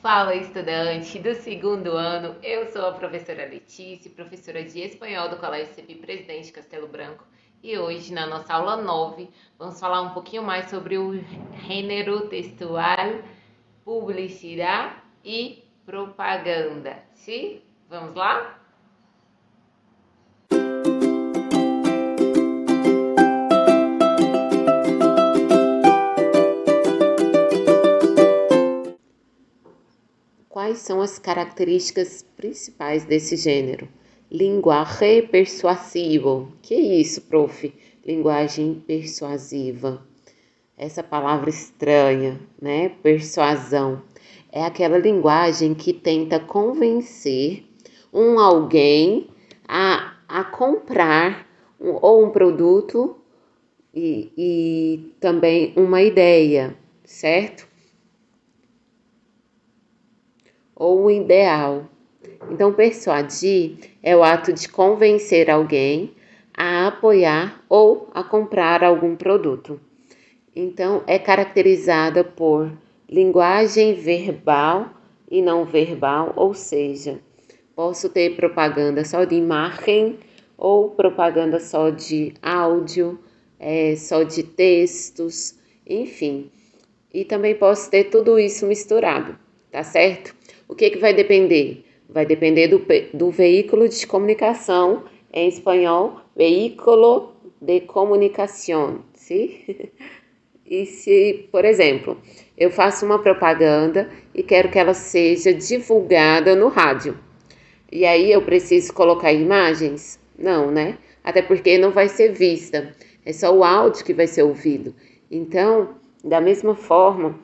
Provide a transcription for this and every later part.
Fala, estudante do segundo ano. Eu sou a professora Letícia, professora de espanhol do Colégio CEPI Presidente Castelo Branco. E hoje, na nossa aula 9, vamos falar um pouquinho mais sobre o gênero textual, publicidade e propaganda. Sim? Vamos lá? Quais são as características principais desse gênero? Linguagem persuasivo. Que isso, prof? Linguagem persuasiva. Essa palavra estranha, né? Persuasão. É aquela linguagem que tenta convencer alguém a comprar ou um produto e também uma ideia, certo? Ou um ideal. Então, persuadir é o ato de convencer alguém a apoiar ou a comprar algum produto. Então, é caracterizada por linguagem verbal e não verbal, ou seja, posso ter propaganda só de imagem ou propaganda só de áudio, só de textos, enfim. E também posso ter tudo isso misturado, tá certo? O que vai depender? Vai depender do veículo de comunicação, em espanhol, veículo de comunicación, sim? E se, por exemplo, eu faço uma propaganda e quero que ela seja divulgada no rádio, e aí eu preciso colocar imagens? Não, né? Até porque não vai ser vista, é só o áudio que vai ser ouvido. Então, da mesma forma,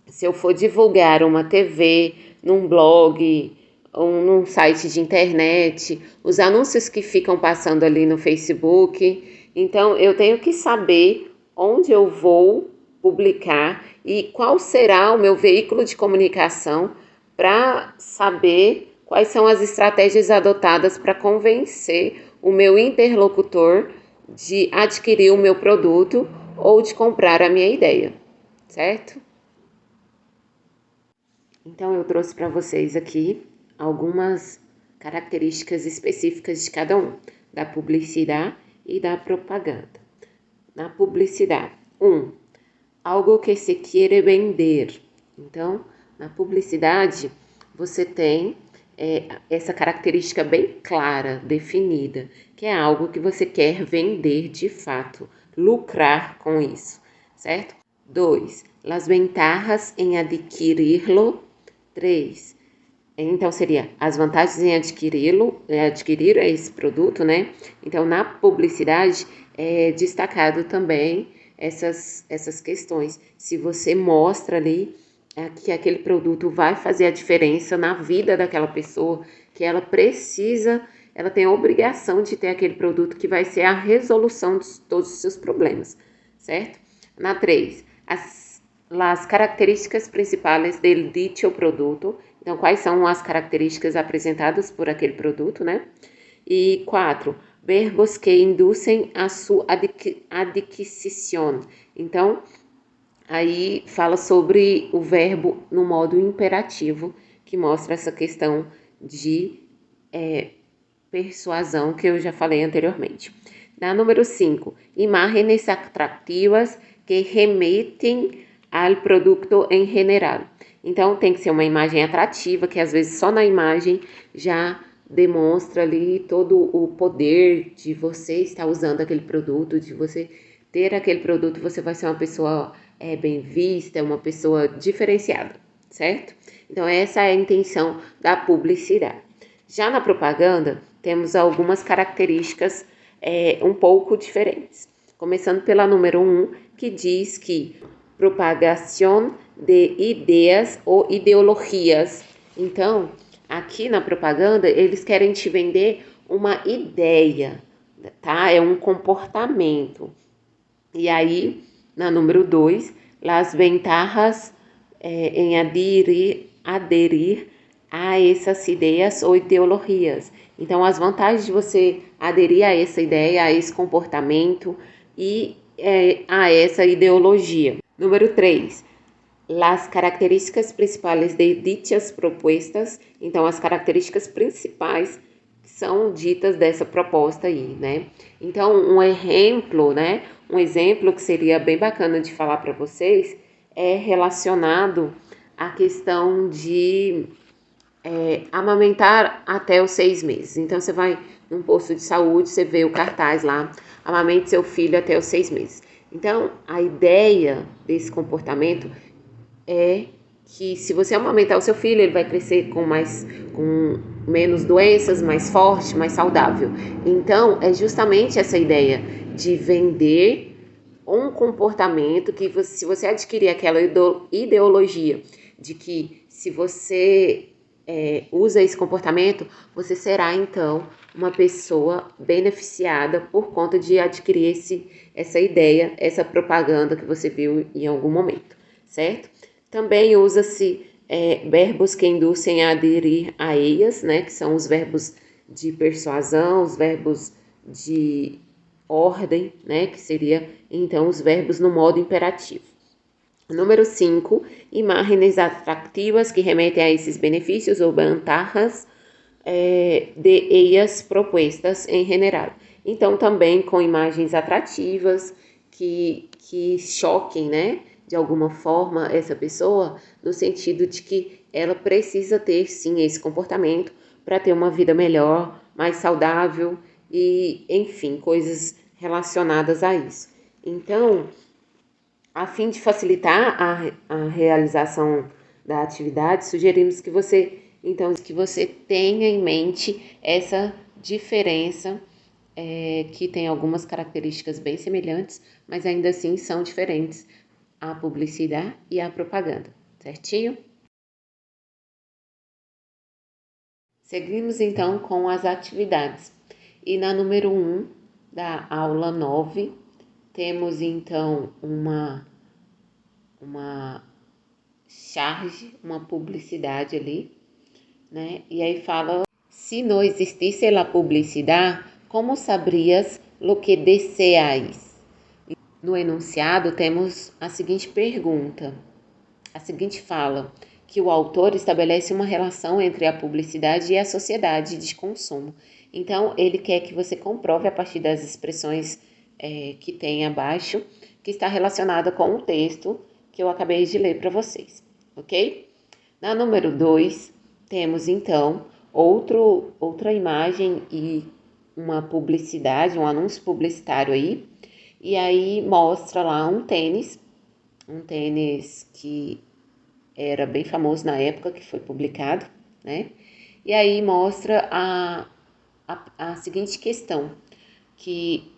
se eu for divulgar uma TV, num blog, ou num site de internet, os anúncios que ficam passando ali no Facebook, então eu tenho que saber onde eu vou publicar e qual será o meu veículo de comunicação para saber quais são as estratégias adotadas para convencer o meu interlocutor de adquirir o meu produto ou de comprar a minha ideia, certo? Então, eu trouxe para vocês aqui algumas características específicas de cada um, da publicidade e da propaganda. Na publicidade, algo que se quiere vender. Então, na publicidade, você tem essa característica bem clara, definida, que é algo que você quer vender de fato, lucrar com isso, certo? 2. Las ventajas em adquirirlo. 3. Então, seria as vantagens em adquirir esse produto, né? Então, na publicidade é destacado também essas questões. Se você mostra ali que aquele produto vai fazer a diferença na vida daquela pessoa, que ela precisa, ela tem a obrigação de ter aquele produto que vai ser a resolução de todos os seus problemas, certo? Na 3, as características principais del dicho produto. Então, quais são as características apresentadas por aquele produto, né? E 4, verbos que induzem a sua adquisição. Então, aí fala sobre o verbo no modo imperativo, que mostra essa questão de persuasão que eu já falei anteriormente. Na número 5, imagens atrativas que remetem ao produto em geral. Então, tem que ser uma imagem atrativa, que às vezes só na imagem já demonstra ali todo o poder de você estar usando aquele produto, de você ter aquele produto, você vai ser uma pessoa bem vista, uma pessoa diferenciada, certo? Então, essa é a intenção da publicidade. Já na propaganda, temos algumas características um pouco diferentes. Começando pela número 1, que diz que propagação de ideias ou ideologias. Então, aqui na propaganda, eles querem te vender uma ideia, tá? É um comportamento. E aí, na número 2, las ventajas em aderir a essas ideias ou ideologias. Então, as vantagens de você aderir a essa ideia, a esse comportamento e a essa ideologia. Número 3, Las características principais de dichas propuestas, então as características principais que são ditas dessa proposta aí, né? Então, um exemplo, né? Um exemplo que seria bem bacana de falar para vocês é relacionado à questão de amamentar até os 6 meses. Então, você vai num posto de saúde, você vê o cartaz lá, amamente seu filho até os 6 meses. Então, a ideia desse comportamento é que se você amamentar o seu filho, ele vai crescer com menos doenças, mais forte, mais saudável. Então, é justamente essa ideia de vender um comportamento que se você adquirir aquela ideologia de que se você usa esse comportamento, você será então uma pessoa beneficiada por conta de adquirir essa ideia, essa propaganda que você viu em algum momento, certo? Também usa-se verbos que induzem a aderir a elas, né, que são os verbos de persuasão, os verbos de ordem, né, que seria então os verbos no modo imperativo. Número 5, imagens atrativas que remetem a esses benefícios ou vantagens de ellas propostas em general. Então, também com imagens atrativas que choquem, né, de alguma forma essa pessoa, no sentido de que ela precisa ter sim esse comportamento para ter uma vida melhor, mais saudável e, enfim, coisas relacionadas a isso. Então, a fim de facilitar a realização da atividade, sugerimos que você tenha em mente essa diferença, que tem algumas características bem semelhantes, mas ainda assim são diferentes, a publicidade e a propaganda, certinho? Seguimos então com as atividades. E na número 1 da aula 9, temos então uma charge, uma publicidade ali, né? E aí fala: se não existisse a publicidade, como sabrias lo que deseais? No enunciado temos a seguinte pergunta, a seguinte fala, que o autor estabelece uma relação entre a publicidade e a sociedade de consumo. Então, ele quer que você comprove a partir das expressões que tem abaixo, que está relacionada com o texto que eu acabei de ler para vocês, ok? Na número 2, temos então outra imagem e uma publicidade, um anúncio publicitário aí, e aí mostra lá um tênis que era bem famoso na época que foi publicado, né? E aí mostra a seguinte questão, que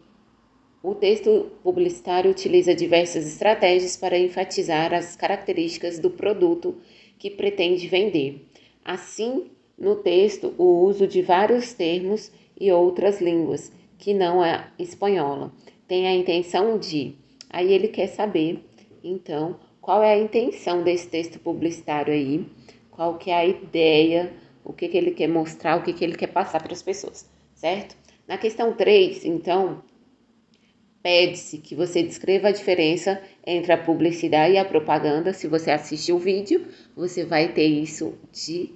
o texto publicitário utiliza diversas estratégias para enfatizar as características do produto que pretende vender. Assim, no texto, o uso de vários termos e outras línguas, que não é espanhola, tem a intenção de... Aí ele quer saber, então, qual é a intenção desse texto publicitário aí, qual que é a ideia, o que ele quer mostrar, o que ele quer passar para as pessoas, certo? Na questão 3, então, pede-se que você descreva a diferença entre a publicidade e a propaganda. Se você assistir o vídeo, você vai ter isso de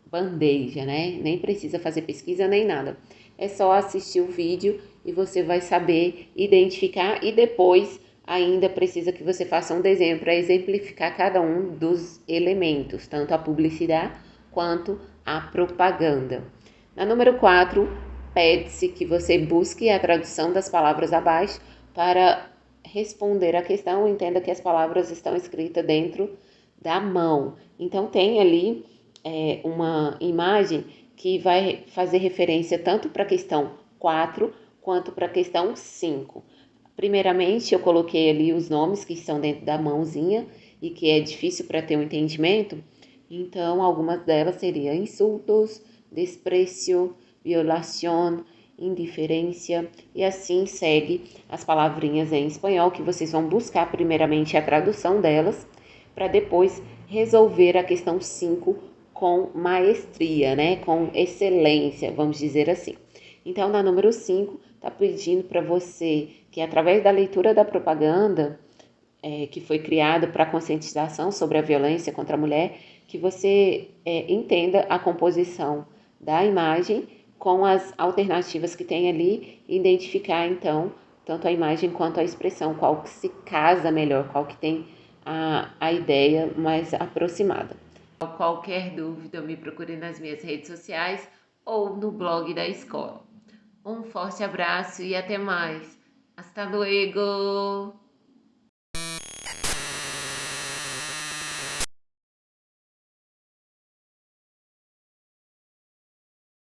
bandeja, né? Nem precisa fazer pesquisa nem nada. É só assistir o vídeo e você vai saber identificar, e depois ainda precisa que você faça um desenho para exemplificar cada um dos elementos, tanto a publicidade quanto a propaganda. Na número 4, pede-se que você busque a tradução das palavras abaixo para responder a questão. Entenda que as palavras estão escritas dentro da mão. Então, tem ali uma imagem que vai fazer referência tanto para a questão 4 quanto para a questão 5. Primeiramente, eu coloquei ali os nomes que estão dentro da mãozinha e que é difícil para ter um entendimento. Então, algumas delas seriam insultos, desprezo, violação, indiferença, e assim segue as palavrinhas em espanhol, que vocês vão buscar primeiramente a tradução delas, para depois resolver a questão 5 com maestria, né? Com excelência, vamos dizer assim. Então, na número 5, está pedindo para você que, através da leitura da propaganda, que foi criado para conscientização sobre a violência contra a mulher, que você entenda a composição da imagem com as alternativas que tem ali e identificar, então, tanto a imagem quanto a expressão, qual que se casa melhor, qual que tem a ideia mais aproximada. Qualquer dúvida, me procure nas minhas redes sociais ou no blog da escola. Um forte abraço e até mais. Hasta luego!